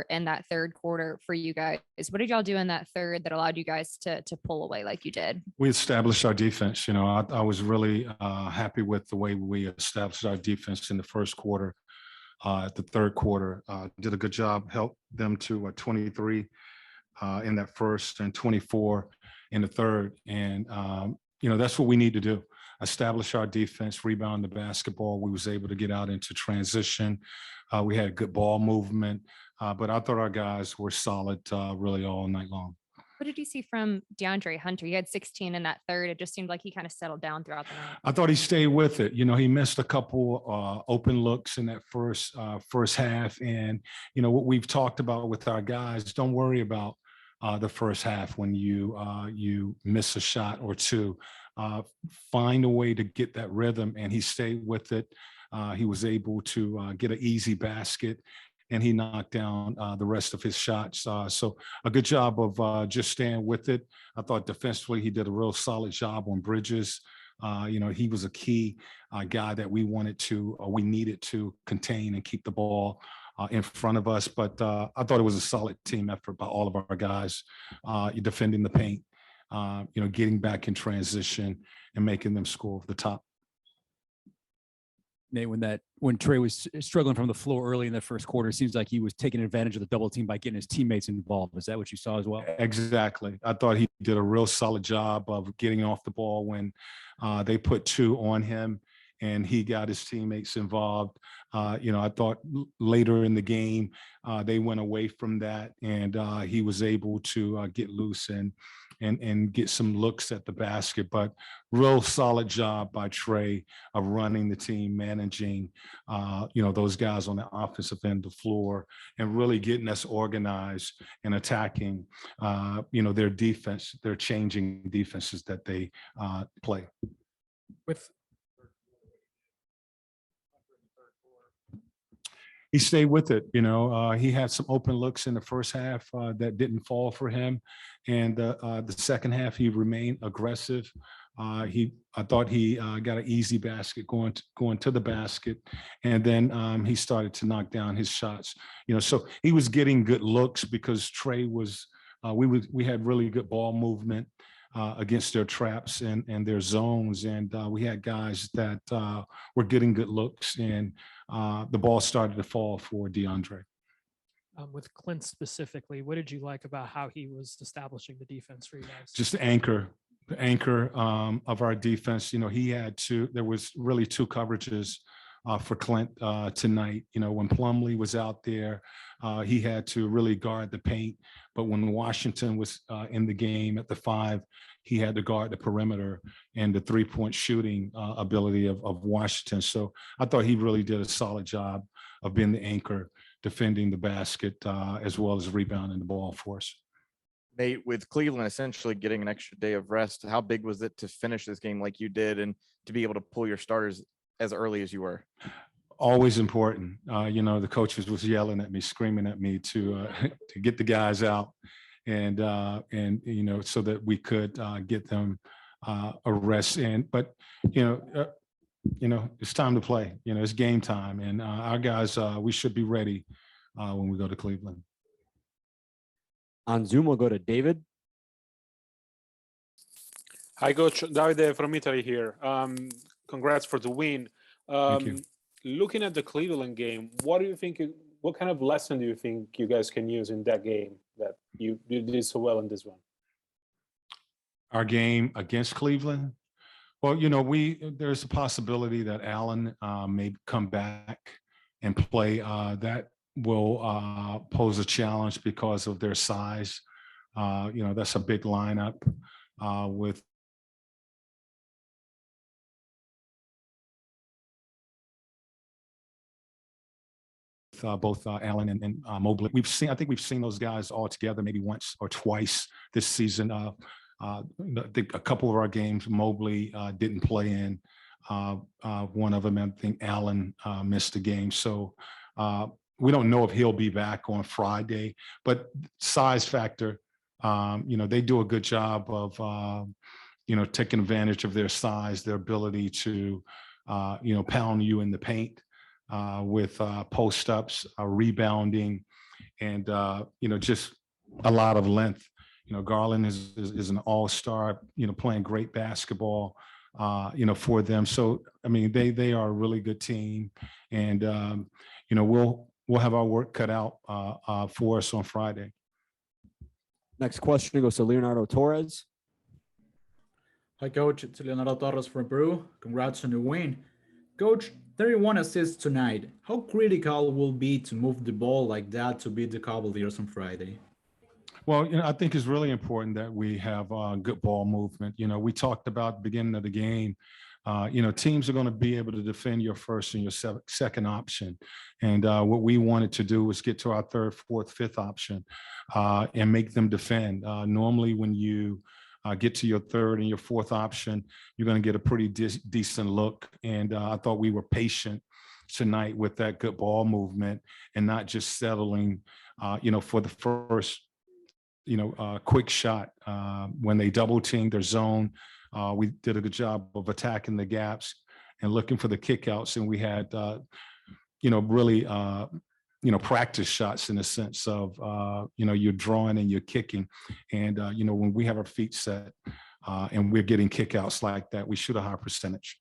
in that third quarter for you guys. What did y'all do in that third that allowed you guys to pull away like you did? We established our defense. I was really happy with the way we established our defense in the first quarter. The third quarter, did a good job, helped them to 23 in that first and 24 in the third. And, that's what we need to do. Establish our defense, rebound the basketball. We was able to get out into transition. We had good ball movement, but I thought our guys were solid really all night long. What did you see from DeAndre Hunter? He had 16 in that third. It just seemed like he kind of settled down throughout the night. I thought he stayed with it. He missed a couple open looks in that first half. And, what we've talked about with our guys, don't worry about the first half when you miss a shot or two. Find a way to get that rhythm, and he stayed with it. He was able to get an easy basket, and he knocked down the rest of his shots. So a good job of just staying with it. I thought defensively he did a real solid job on Bridges. He was a key guy that we needed to contain and keep the ball in front of us. But I thought it was a solid team effort by all of our guys, defending the paint, getting back in transition and making them score over the top. Nate, when Trey was struggling from the floor early in the first quarter, it seems like he was taking advantage of the double team by getting his teammates involved. Is that what you saw as well? Exactly. I thought he did a real solid job of getting off the ball when they put two on him and he got his teammates involved. I thought later in the game, they went away from that and he was able to get loose and get some looks at the basket, but real solid job by Trey of running the team, managing, those guys on the offensive end of the floor and really getting us organized and attacking, their defense, their changing defenses that they play. He stayed with it. He had some open looks in the first half that didn't fall for him. And the second half, he remained aggressive. I thought he got an easy basket going to the basket. And then he started to knock down his shots. So he was getting good looks because Trey was, we had really good ball movement against their traps and their zones. And we had guys that were getting good looks and the ball started to fall for DeAndre. With Clint specifically, what did you like about how he was establishing the defense for you guys? Just the anchor of our defense. There was really two coverages for Clint tonight. When Plumlee was out there, he had to really guard the paint. But when Washington was in the game at the 5, he had to guard the perimeter and the three-point shooting ability of Washington. So I thought he really did a solid job of being the anchor, defending the basket, as well as rebounding the ball for us. Nate, with Cleveland essentially getting an extra day of rest, how big was it to finish this game like you did and to be able to pull your starters as early as you were? Always important. The coaches was yelling at me, screaming at me to get the guys out and so that we could get them a rest in. But, it's time to play. It's game time. And our guys, we should be ready when we go to Cleveland. On Zoom, we'll go to David. Hi, Coach. Davide from Italy here. Congrats for the win. Thank you. Looking at the Cleveland game, what kind of lesson do you think you guys can use in that game that you did so well in this one? Our game against Cleveland? Well, there's a possibility that Allen may come back and play. That will pose a challenge because of their size. That's a big lineup with both Allen and Mobley. I think we've seen those guys all together maybe once or twice this season. I think a couple of our games, Mobley didn't play in. One of them, I think Allen missed a game. So we don't know if he'll be back on Friday, but size factor, they do a good job of, taking advantage of their size, their ability to, pound you in the paint with post ups, rebounding, and just a lot of length. Garland is an all-star, playing great basketball, for them. So, I mean, they are a really good team, and, we'll have our work cut out for us on Friday. Next question goes to Leonardo Torres. Hi, Coach. It's Leonardo Torres from Peru. Congrats on the win. Coach, 31 assists tonight. How critical will be to move the ball like that to beat the Cavaliers on Friday? Well, I think it's really important that we have good ball movement. We talked about the beginning of the game. Teams are going to be able to defend your first and your second option. And what we wanted to do was get to our third, fourth, fifth option and make them defend. Normally, when you get to your third and your fourth option, you're going to get a pretty decent look. And I thought we were patient tonight with that good ball movement and not just settling, for the first, quick shot. When they double teamed their zone, we did a good job of attacking the gaps and looking for the kickouts. And we had, really, practice shots in the sense of, you're drawing and you're kicking. And, when we have our feet set and we're getting kickouts like that, we shoot a high percentage.